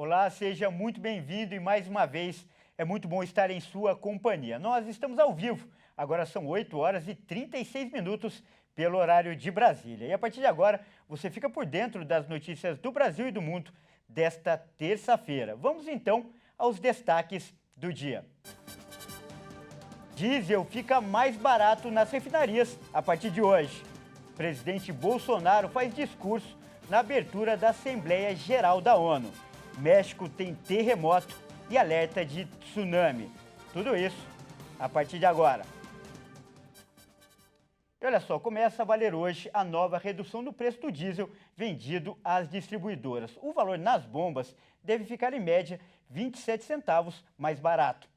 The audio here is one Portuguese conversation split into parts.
Olá, seja muito bem-vindo e mais uma vez é muito bom estar em sua companhia. Nós estamos ao vivo, agora são 8 horas e 36 minutos pelo horário de Brasília. E a partir de agora você fica por dentro das notícias do Brasil e do mundo desta terça-feira. Vamos então aos destaques do dia. Diesel fica mais barato nas refinarias a partir de hoje. Presidente Bolsonaro faz discurso na abertura da Assembleia Geral da ONU. México tem terremoto e alerta de tsunami. Tudo isso a partir de agora. E olha só, começa a valer hoje a nova redução do preço do diesel vendido às distribuidoras. O valor nas bombas deve ficar em média 27 centavos mais barato.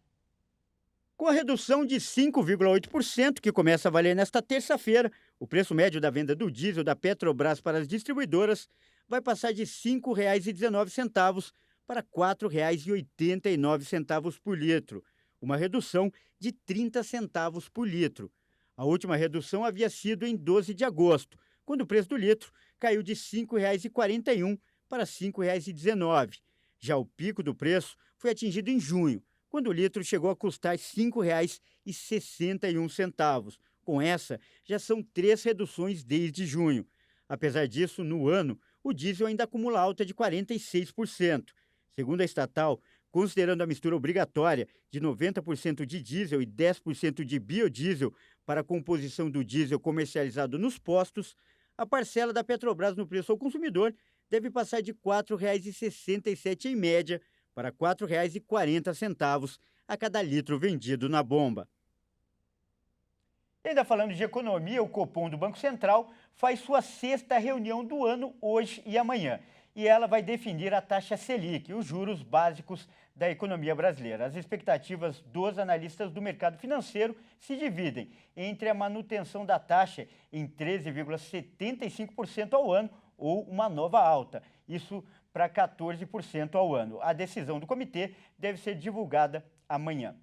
Com a redução de 5,8% que começa a valer nesta terça-feira, o preço médio da venda do diesel da Petrobras para as distribuidoras vai passar de R$ 5,19 para R$ 4,89 por litro, uma redução de 30 centavos por litro. A última redução havia sido em 12 de agosto, quando o preço do litro caiu de R$ 5,41 para R$ 5,19. Já o pico do preço foi atingido em junho, quando o litro chegou a custar R$ 5,61. Com essa, já são 3 reduções desde junho. Apesar disso, no ano, o diesel ainda acumula alta de 46%. Segundo a estatal, considerando a mistura obrigatória de 90% de diesel e 10% de biodiesel para a composição do diesel comercializado nos postos, a parcela da Petrobras no preço ao consumidor deve passar de R$ 4,67 em média para R$ 4,40 a cada litro vendido na bomba. E ainda falando de economia, o Copom do Banco Central faz sua 6ª reunião do ano hoje e amanhã. E ela vai definir a taxa Selic, os juros básicos da economia brasileira. As expectativas dos analistas do mercado financeiro se dividem entre a manutenção da taxa em 13,75% ao ano ou uma nova alta. Isso para 14% ao ano. A decisão do comitê deve ser divulgada amanhã.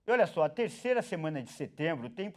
E olha só, a terceira semana de setembro tem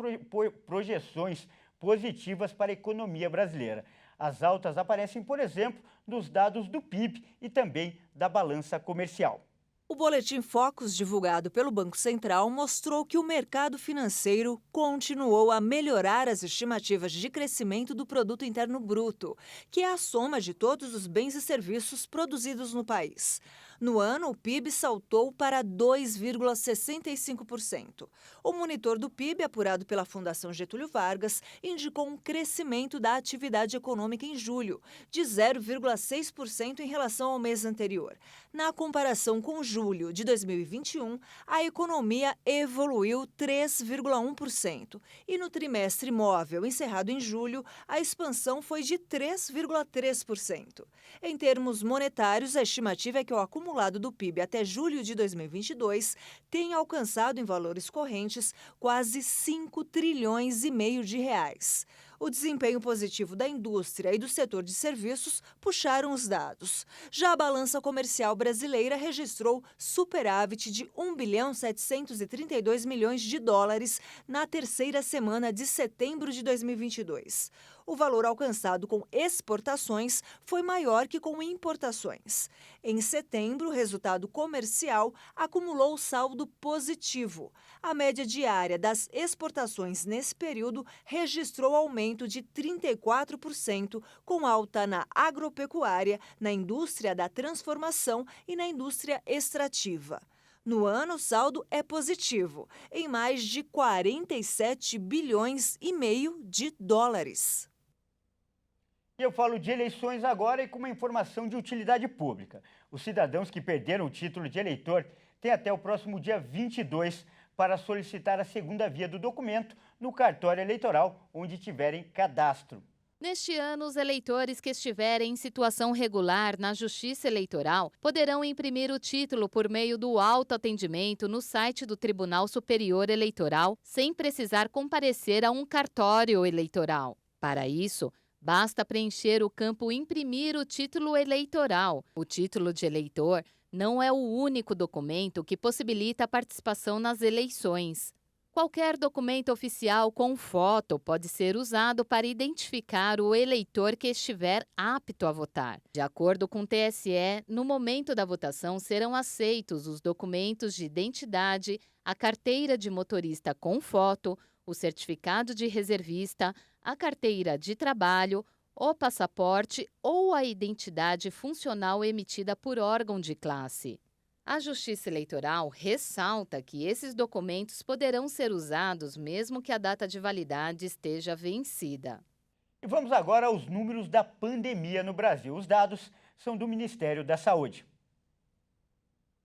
projeções positivas para a economia brasileira. As altas aparecem, por exemplo, nos dados do PIB e também da balança comercial. O Boletim Focus, divulgado pelo Banco Central, mostrou que o mercado financeiro continuou a melhorar as estimativas de crescimento do Produto Interno Bruto, que é a soma de todos os bens e serviços produzidos no país. No ano, o PIB saltou para 2,65%. O monitor do PIB, apurado pela Fundação Getúlio Vargas, indicou um crescimento da atividade econômica em julho, de 0,6% em relação ao mês anterior. Na comparação com julho de 2021, a economia evoluiu 3,1%. E no trimestre móvel, encerrado em julho, a expansão foi de 3,3%. Em termos monetários, a estimativa é que o acumulado do PIB até julho de 2022 tenha alcançado em valores correntes quase 5 trilhões e meio de reais. O desempenho positivo da indústria e do setor de serviços puxaram os dados. Já a balança comercial brasileira registrou superávit de 1,732 bilhões de dólares na terceira semana de setembro de 2022. O valor alcançado com exportações foi maior que com importações. Em setembro, o resultado comercial acumulou saldo positivo. A média diária das exportações nesse período registrou aumento de 34%, com alta na agropecuária, na indústria da transformação e na indústria extrativa. No ano, o saldo é positivo, em mais de 47 bilhões e meio de dólares. E eu falo de eleições agora e com uma informação de utilidade pública. Os cidadãos que perderam o título de eleitor têm até o próximo dia 22 para solicitar a segunda via do documento no cartório eleitoral onde tiverem cadastro. Neste ano, os eleitores que estiverem em situação regular na Justiça Eleitoral poderão imprimir o título por meio do autoatendimento no site do Tribunal Superior Eleitoral, sem precisar comparecer a um cartório eleitoral. Para isso, basta preencher o campo Imprimir o título eleitoral. O título de eleitor não é o único documento que possibilita a participação nas eleições. Qualquer documento oficial com foto pode ser usado para identificar o eleitor que estiver apto a votar. De acordo com o TSE, no momento da votação serão aceitos os documentos de identidade, a carteira de motorista com foto, o certificado de reservista, a carteira de trabalho, o passaporte ou a identidade funcional emitida por órgão de classe. A Justiça Eleitoral ressalta que esses documentos poderão ser usados mesmo que a data de validade esteja vencida. E vamos agora aos números da pandemia no Brasil. Os dados são do Ministério da Saúde.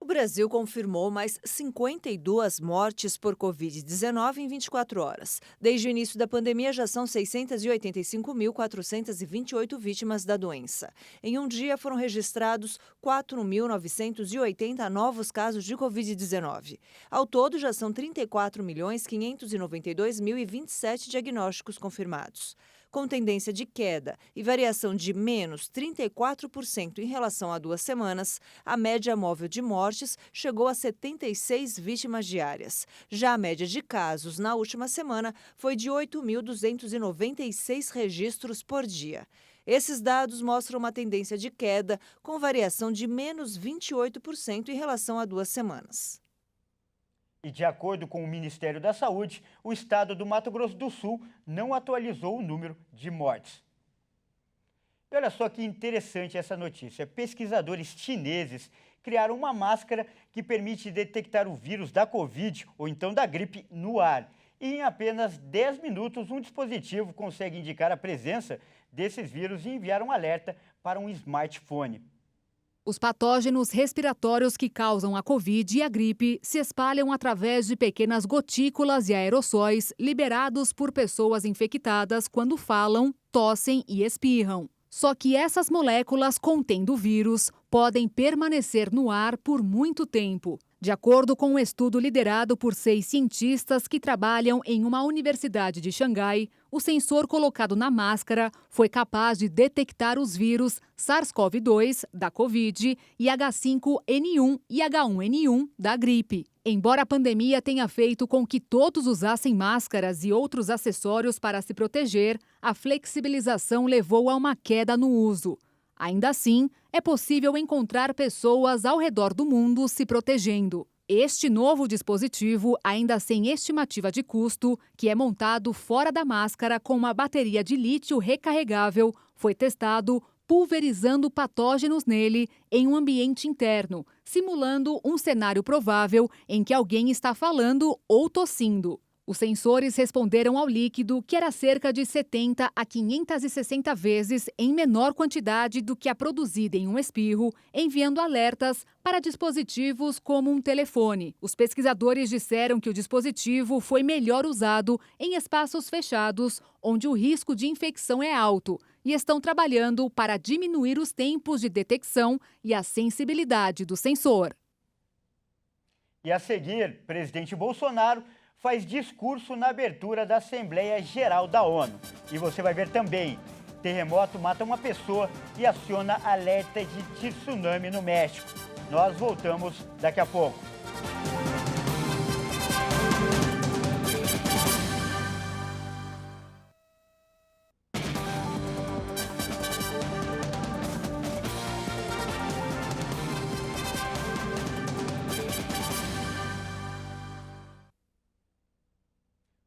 O Brasil confirmou mais 52 mortes por Covid-19 em 24 horas. Desde o início da pandemia, já são 685.428 vítimas da doença. Em um dia, foram registrados 4.980 novos casos de Covid-19. Ao todo, já são 34.592.027 diagnósticos confirmados. Com tendência de queda e variação de menos 34% em relação a 2 semanas, a média móvel de mortes chegou a 76 vítimas diárias. Já a média de casos na última semana foi de 8.296 registros por dia. Esses dados mostram uma tendência de queda com variação de menos 28% em relação a 2 semanas. E de acordo com o Ministério da Saúde, o estado do Mato Grosso do Sul não atualizou o número de mortes. E olha só que interessante essa notícia. Pesquisadores chineses criaram uma máscara que permite detectar o vírus da Covid ou então da gripe no ar. E em apenas 10 minutos, um dispositivo consegue indicar a presença desses vírus e enviar um alerta para um smartphone. Os patógenos respiratórios que causam a Covid e a gripe se espalham através de pequenas gotículas e aerossóis liberados por pessoas infectadas quando falam, tossem e espirram. Só que essas moléculas contendo o vírus podem permanecer no ar por muito tempo. De acordo com um estudo liderado por 6 cientistas que trabalham em uma universidade de Xangai, o sensor colocado na máscara foi capaz de detectar os vírus SARS-CoV-2, da Covid, e H5N1 e H1N1, da gripe. Embora a pandemia tenha feito com que todos usassem máscaras e outros acessórios para se proteger, a flexibilização levou a uma queda no uso. Ainda assim, é possível encontrar pessoas ao redor do mundo se protegendo. Este novo dispositivo, ainda sem estimativa de custo, que é montado fora da máscara com uma bateria de lítio recarregável, foi testado pulverizando patógenos nele em um ambiente interno, simulando um cenário provável em que alguém está falando ou tossindo. Os sensores responderam ao líquido, que era cerca de 70 a 560 vezes em menor quantidade do que a produzida em um espirro, enviando alertas para dispositivos como um telefone. Os pesquisadores disseram que o dispositivo foi melhor usado em espaços fechados, onde o risco de infecção é alto, e estão trabalhando para diminuir os tempos de detecção e a sensibilidade do sensor. E a seguir, presidente Bolsonaro faz discurso na abertura da Assembleia Geral da ONU. E você vai ver também, terremoto mata uma pessoa e aciona alerta de tsunami no México. Nós voltamos daqui a pouco.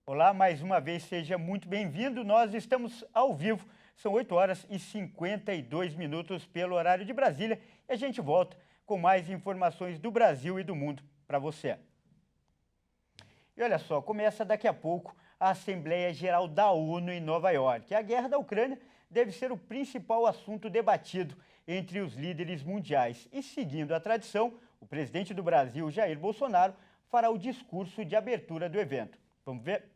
Olá, mais uma vez, seja muito bem-vindo. Nós estamos ao vivo, são 8 horas e 52 minutos pelo horário de Brasília e a gente volta com mais informações do Brasil e do mundo para você. E olha só, começa daqui a pouco a Assembleia Geral da ONU em Nova York. A guerra da Ucrânia deve ser o principal assunto debatido entre os líderes mundiais. E seguindo a tradição, o presidente do Brasil, Jair Bolsonaro, fará o discurso de abertura do evento. Vamos ver?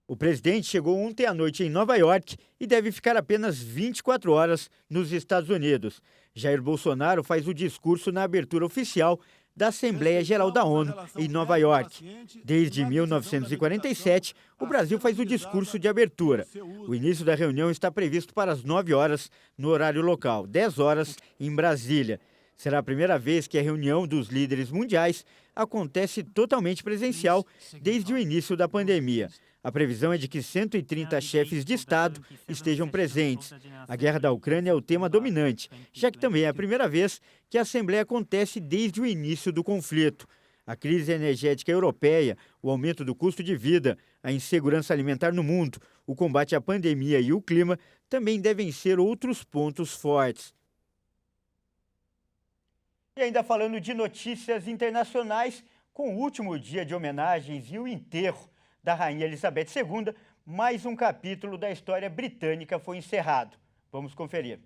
O presidente chegou ontem à noite em Nova York e deve ficar apenas 24 horas nos Estados Unidos. Jair Bolsonaro faz o discurso na abertura oficial da Assembleia Geral da ONU em Nova York. Desde 1947, o Brasil faz o discurso de abertura. O início da reunião está previsto para as 9 horas no horário local, 10 horas em Brasília. Será a primeira vez que a reunião dos líderes mundiais acontece totalmente presencial desde o início da pandemia. A previsão é de que 130 chefes de Estado estejam presentes. A guerra da Ucrânia é o tema dominante, já que também é a primeira vez que a Assembleia acontece desde o início do conflito. A crise energética europeia, o aumento do custo de vida, a insegurança alimentar no mundo, o combate à pandemia e o clima também devem ser outros pontos fortes. E ainda falando de notícias internacionais, com o último dia de homenagens e o enterro da Rainha Elizabeth II, mais um capítulo da história britânica foi encerrado. Vamos conferir.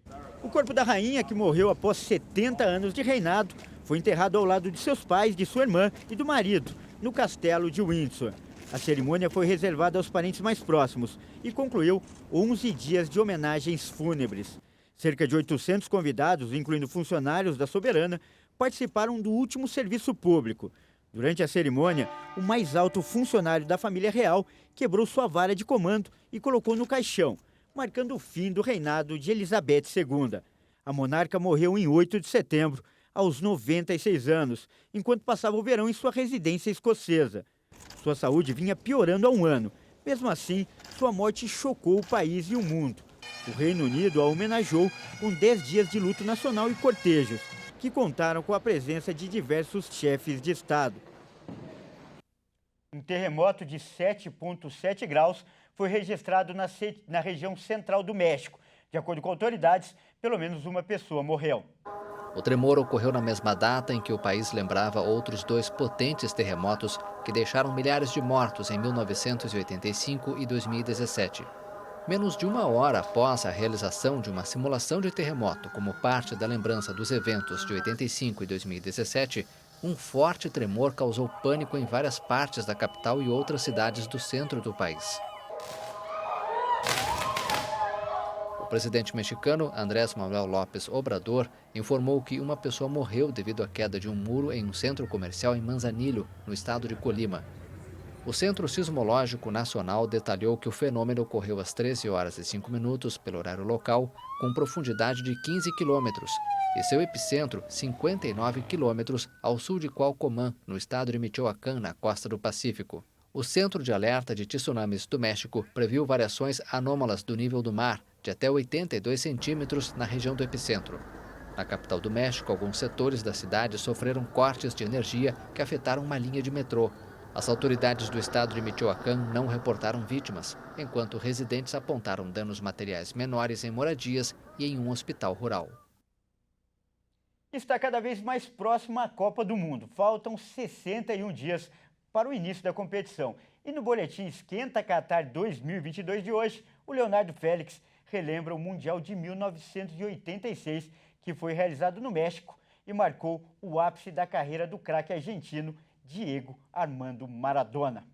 O corpo da rainha, que morreu após 70 anos de reinado, foi enterrado ao lado de seus pais, de sua irmã e do marido, no castelo de Windsor. A cerimônia foi reservada aos parentes mais próximos e concluiu 11 dias de homenagens fúnebres. Cerca de 800 convidados, incluindo funcionários da soberana, participaram do último serviço público. Durante a cerimônia, o mais alto funcionário da família real quebrou sua vara de comando e colocou no caixão, marcando o fim do reinado de Elizabeth II. A monarca morreu em 8 de setembro, aos 96 anos, enquanto passava o verão em sua residência escocesa. Sua saúde vinha piorando há um ano. Mesmo assim, sua morte chocou o país e o mundo. O Reino Unido a homenageou com 10 dias de luto nacional e cortejos, que contaram com a presença de diversos chefes de Estado. Um terremoto de 7,7 graus foi registrado na região central do México. De acordo com autoridades, pelo menos uma pessoa morreu. O tremor ocorreu na mesma data em que o país lembrava outros 2 potentes terremotos que deixaram milhares de mortos em 1985 e 2017. Menos de uma hora após a realização de uma simulação de terremoto como parte da lembrança dos eventos de 85 e 2017, um forte tremor causou pânico em várias partes da capital e outras cidades do centro do país. O presidente mexicano Andrés Manuel López Obrador informou que uma pessoa morreu devido à queda de um muro em um centro comercial em Manzanillo, no estado de Colima. O Centro Sismológico Nacional detalhou que o fenômeno ocorreu às 13 horas e 5 minutos pelo horário local, com profundidade de 15 quilômetros, e seu epicentro 59 quilômetros ao sul de Cualcomán, no estado de Michoacán, na costa do Pacífico. O Centro de Alerta de Tsunamis do México previu variações anômalas do nível do mar, de até 82 centímetros na região do epicentro. Na capital do México, alguns setores da cidade sofreram cortes de energia que afetaram uma linha de metrô. As autoridades do estado de Michoacán não reportaram vítimas, enquanto residentes apontaram danos materiais menores em moradias e em um hospital rural. Está cada vez mais próximo à Copa do Mundo. Faltam 61 dias para o início da competição. E no boletim Esquenta Qatar 2022 de hoje, o Leonardo Félix relembra o Mundial de 1986, que foi realizado no México e marcou o ápice da carreira do craque argentino Diego Armando Maradona.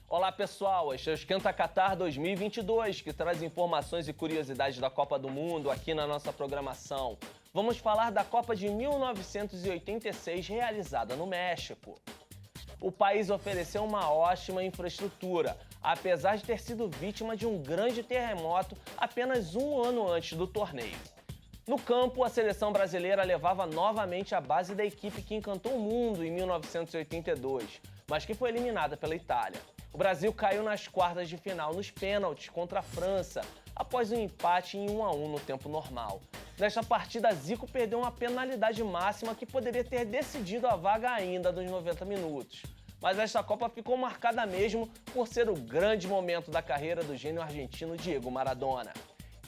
Olá pessoal, este é o Esquenta Qatar 2022, que traz informações e curiosidades da Copa do Mundo aqui na nossa programação. Vamos falar da Copa de 1986 realizada no México. O país ofereceu uma ótima infraestrutura, apesar de ter sido vítima de um grande terremoto apenas um ano antes do torneio. No campo, a seleção brasileira levava novamente a base da equipe que encantou o mundo em 1982, mas que foi eliminada pela Itália. O Brasil caiu nas quartas de final nos pênaltis contra a França, após um empate em 1-1 no tempo normal. Nesta partida, Zico perdeu uma penalidade máxima que poderia ter decidido a vaga ainda dos 90 minutos. Mas esta Copa ficou marcada mesmo por ser o grande momento da carreira do gênio argentino Diego Maradona.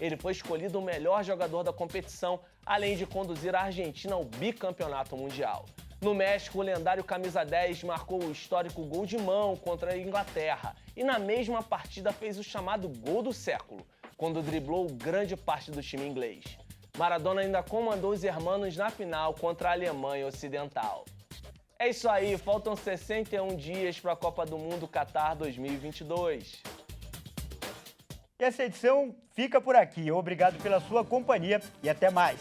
Ele foi escolhido o melhor jogador da competição, além de conduzir a Argentina ao bicampeonato mundial. No México, o lendário camisa 10 marcou o histórico gol de mão contra a Inglaterra e na mesma partida fez o chamado gol do século, quando driblou grande parte do time inglês. Maradona ainda comandou os hermanos na final contra a Alemanha Ocidental. É isso aí, faltam 61 dias para a Copa do Mundo Qatar 2022. E essa edição fica por aqui. Obrigado pela sua companhia e até mais.